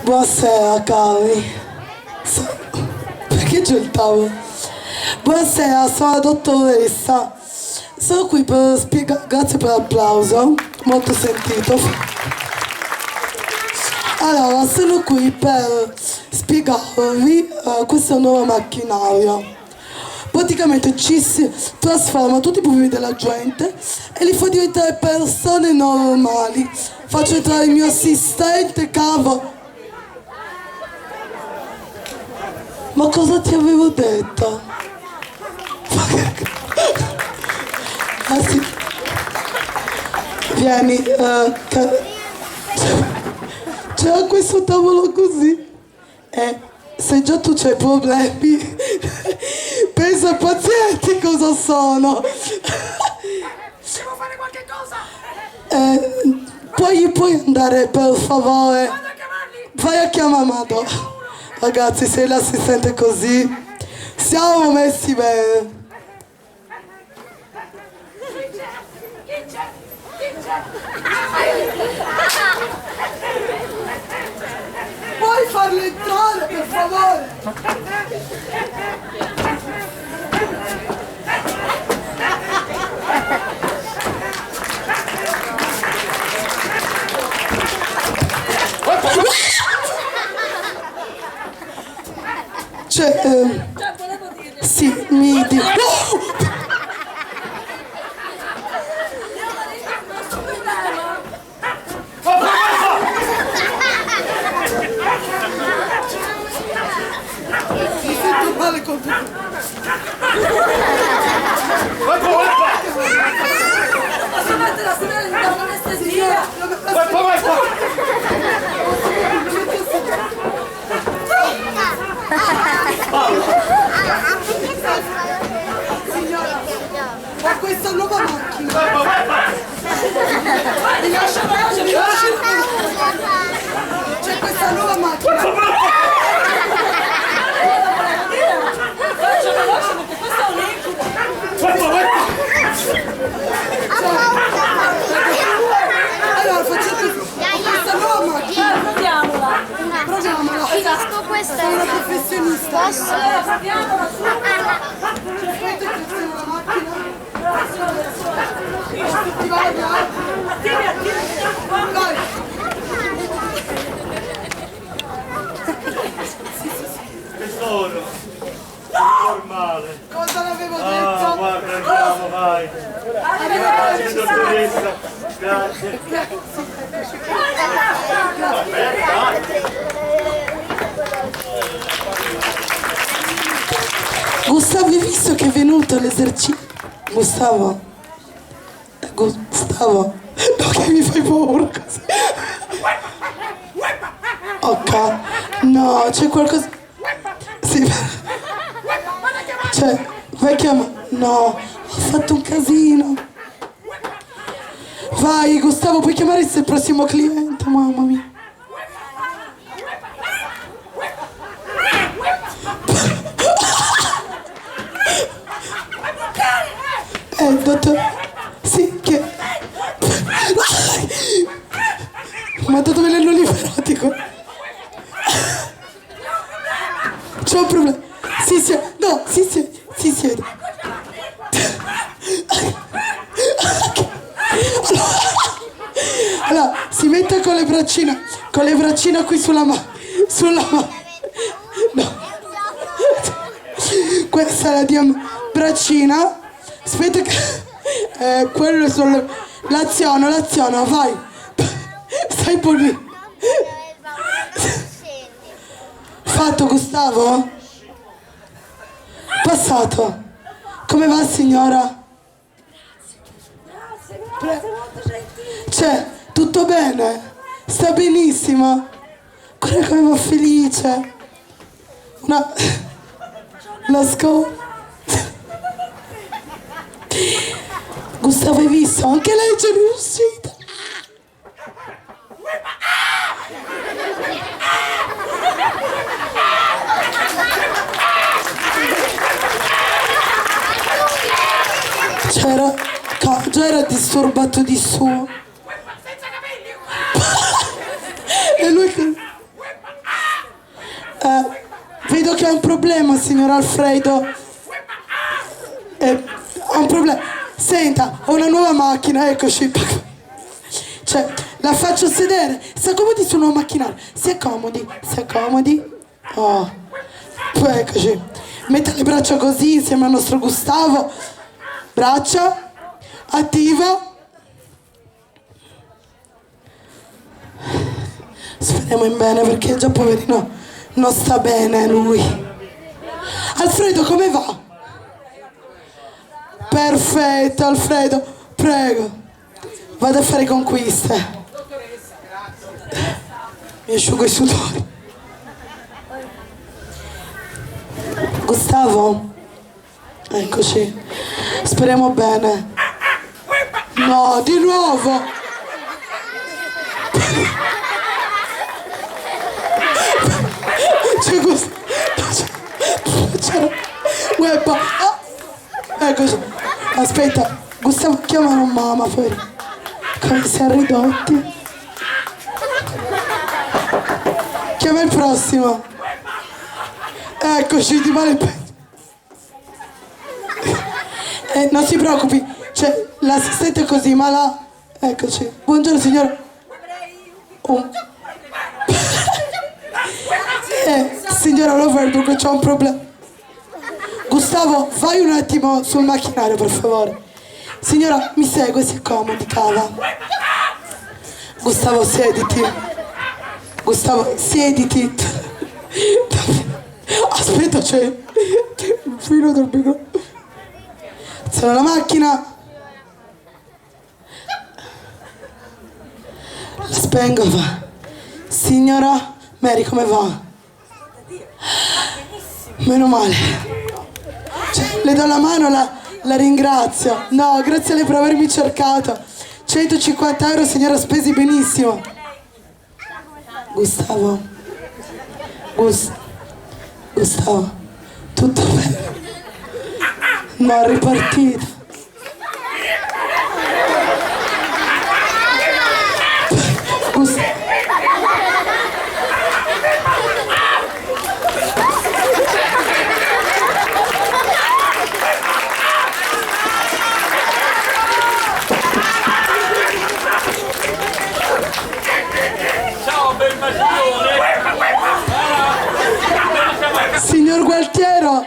Buonasera cari. Perché c'è il tavolo? Buonasera, sono la dottoressa. Sono qui per spiegare, grazie per l'applauso, molto sentito. Allora, sono qui per spiegarvi questo nuovo macchinario. Praticamente ci si trasforma tutti i problemi della gente e li fa diventare persone normali. Faccio entrare il mio assistente, cavo. Ma cosa ti avevo detto? Ah sì. Vieni, c'era questo tavolo così. Se già tu c'hai problemi, pensa ai pazienti cosa sono. Devo fare qualche cosa? Puoi andare per favore? Vado a chiamarli! Vai a chiamare Mado. Ragazzi, sei l'assistente così. Siamo messi bene. Chi c'è? Puoi farlo entrare, per favore? Cioè, Volevo dire. sì, mi dico. Mi sento male con te. Posso mettere la signora da un'anestesia? Signora, ho questa nuova macchina. Mi lascia veloce, mi lascia. C'è questa nuova macchina. Faccio veloce perché questo è un incubo. Allora faccio così. Ho questa nuova macchina. Proviamola. Proviamola. Finisco questa. Sono una professionista. Posso? Proviamola su. Aspetta che sono la macchina. Ti va a dare? Vai. Tesoro, normale. Cosa l'avevo Ah, detto? guarda, andiamo, vai. Grazie, dottoressa. Grazie. Gustavo, hai visto che è venuto all'esercizio? Gustavo? Gustavo? No, che mi fai paura così. Ok. No, c'è qualcosa. Sì. Cioè, vai a chiamare. No, ho fatto un casino. Vai, Gustavo, puoi chiamare il prossimo cliente, mamma mia. Dottor... Sì, che... Ma da dove l'hanno liberato? C'è un problema. Si siede. No, si siede. Allora, si mette con le braccine qui sulla mano. No. Questa è la braccina. Aspetta che... quello sono... L'aziono, vai. Stai buoni. Fatto, Gustavo? Passato. Come va, signora? Grazie, molto gentile. Cioè, tutto bene? Sta benissimo? Guarda come va felice. Una Gustavo, hai visto? Anche lei c'è riuscita. Già era disturbato di suo. Senza capelli. E lui che... Vedo che ha un problema, signor Alfredo. Ha un problema. Senta, ho una nuova macchina, eccoci. Cioè, la faccio sedere. Si accomodi sul nuovo macchinario. Si accomodi, si accomodi. Oh, poi eccoci. Metta le braccia così insieme al nostro Gustavo. Braccia. Attivo. Speriamo in bene perché già poverino non sta bene lui. Alfredo, come va? Perfetto, Alfredo, prego. Vado a fare conquiste. Mi asciugo i sudori. Gustavo? Eccoci. Speriamo bene. No, di nuovo. C'è Gustavo. C'era Webba. Eccoci. Aspetta, Gustavo, chiamano mamma poi. Come si è ridotti. Chiama il prossimo. Eccoci, ti vale il peggio. Non si preoccupi, cioè l'assistente è così, ma la... Eccoci. Buongiorno signora. Signora Loverburg, c'è un problema. Gustavo, vai un attimo sul macchinario, per favore. Signora, mi segue, si accomodi, cava. Gustavo, siediti. Gustavo, siediti. Aspetta, c'è il filo del microfono. Sono la macchina. La spengo, va. Signora Mary, come va? Meno male. Cioè, le do la mano, la ringrazio. No, grazie a lei per avermi cercato. 150 euro, signora, spesi benissimo. Gustavo. Gustavo. Tutto bene. No, è ripartito. Signor Gualtiero,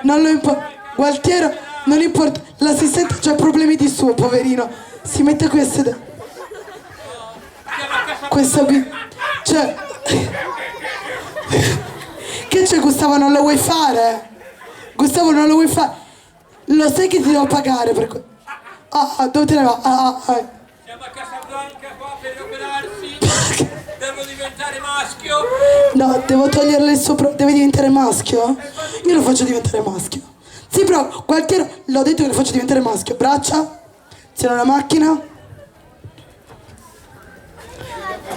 non lo importa. Gualtiero, non importa. L'assistente ha problemi di suo, poverino. Si mette qui a sedere. Questa cioè... Che c'è, Gustavo, non lo vuoi fare? Gustavo, non lo vuoi fare? Lo sai che ti devo pagare per questo? Dove te ne va? Siamo a Casablanca qua per operarsi. Devo diventare maschio. No, devo toglierle il sopra. Devi diventare maschio? Io lo faccio diventare maschio. Sì, però, Gualtiero, l'ho detto che lo faccio diventare maschio. Braccia. C'era la macchina.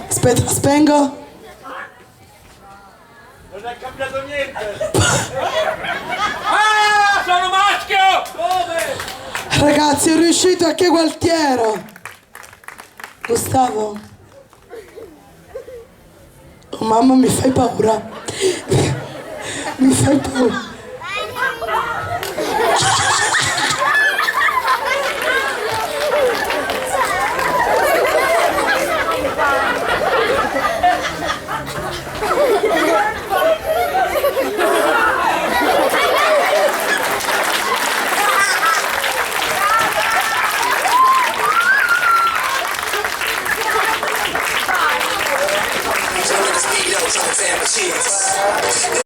Aspetta, la spengo. Non è cambiato niente. Sono maschio! Dove? Ragazzi, è riuscito anche Gualtiero. Gustavo. Oh, mamma, mi fai paura. Mi fai paura. Machines.